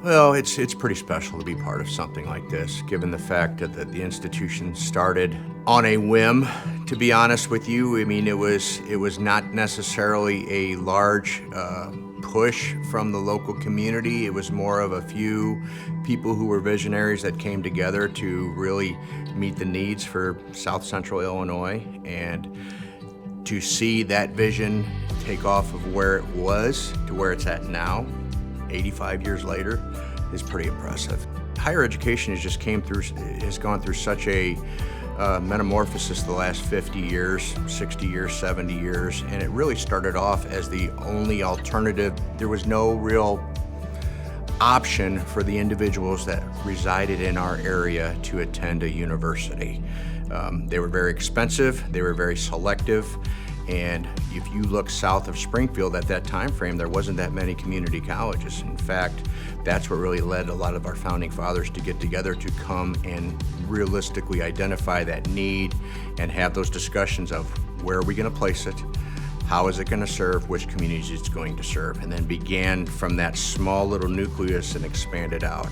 Well, it's pretty special to be part of something like this, given the fact that the institution started on a whim. To be honest with you, I mean, it was not necessarily a large push from the local community. It was more of a few people who were visionaries that came together to really meet the needs for South Central Illinois, and to see that vision take off of where it was to where it's at now, 85 years later, is pretty impressive. Higher education has gone through such a metamorphosis the last 50 years, 60 years, 70 years, and it really started off as the only alternative. There was no real option for the individuals that resided in our area to attend a university. They were very expensive, they were very selective, and if you look south of Springfield at that time frame, there wasn't that many community colleges. In fact, that's what really led a lot of our founding fathers to get together to come and realistically identify that need and have those discussions of where are we going to place it, how is it going to serve, which communities it's going to serve, and then began from that small little nucleus and expanded out.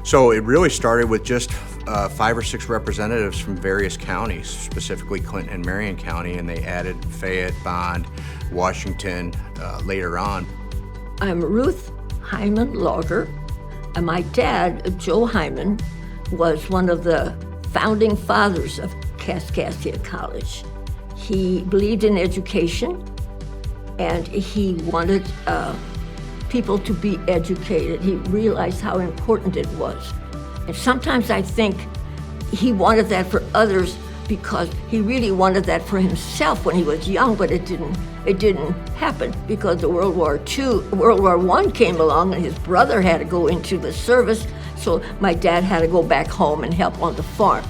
So it really started with just 5 or 6 representatives from various counties, specifically Clinton and Marion County, and they added Fayette, Bond, Washington later on. I'm Ruth Heimann Lager, and my dad, Joe Heimann, was one of the founding fathers of Kaskaskia College. He believed in education, and he wanted people to be educated. He realized how important it was. And sometimes I think he wanted that for others because he really wanted that for himself when he was young, but it didn't happen because the World War I came along and his brother had to go into the service, so my dad had to go back home and help on the farm.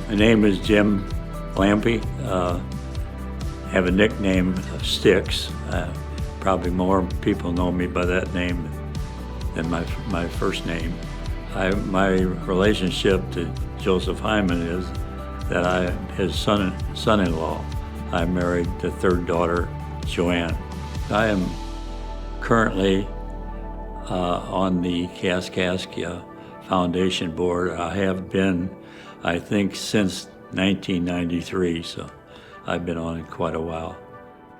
My name is Jim Lampe. I have a nickname of Stix. Probably more people know me by that name than my first name. My relationship to Joseph Heimann is that I'm his son-in-law. I married the third daughter, Joanne. I am currently on the Kaskaskia Foundation Board. I have been, I think, since 1993, so I've been on it quite a while.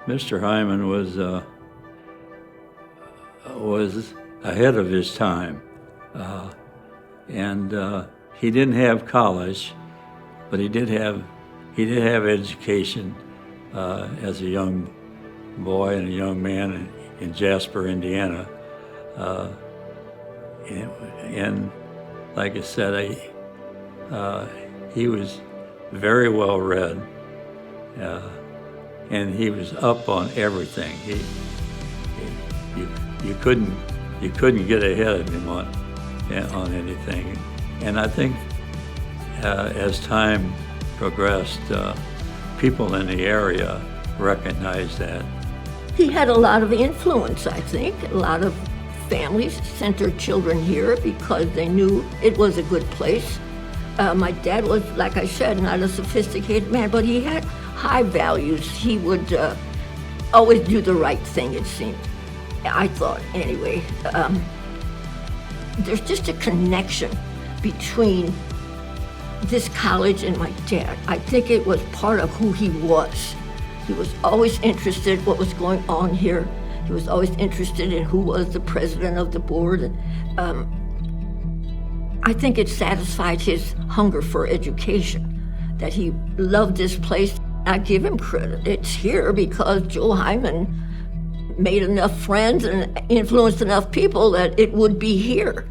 Mr. Heimann was ahead of his time, and he didn't have college, but he did have education as a young boy and a young man in Jasper, Indiana, and like I said, he was very well read, and he was up on everything. You couldn't get ahead of him on anything. And I think as time progressed, people in the area recognized that. He had a lot of influence, I think. A lot of families sent their children here because they knew it was a good place. My dad was, like I said, not a sophisticated man, but he had high values. He would always do the right thing, it seemed. I thought, anyway. There's just a connection between this college and my dad. I think it was part of who he was. He was always interested in what was going on here. He was always interested in who was the president of the board. I think it satisfied his hunger for education, that he loved this place. I give him credit. It's here because Joe Heimann made enough friends and influenced enough people that it would be here.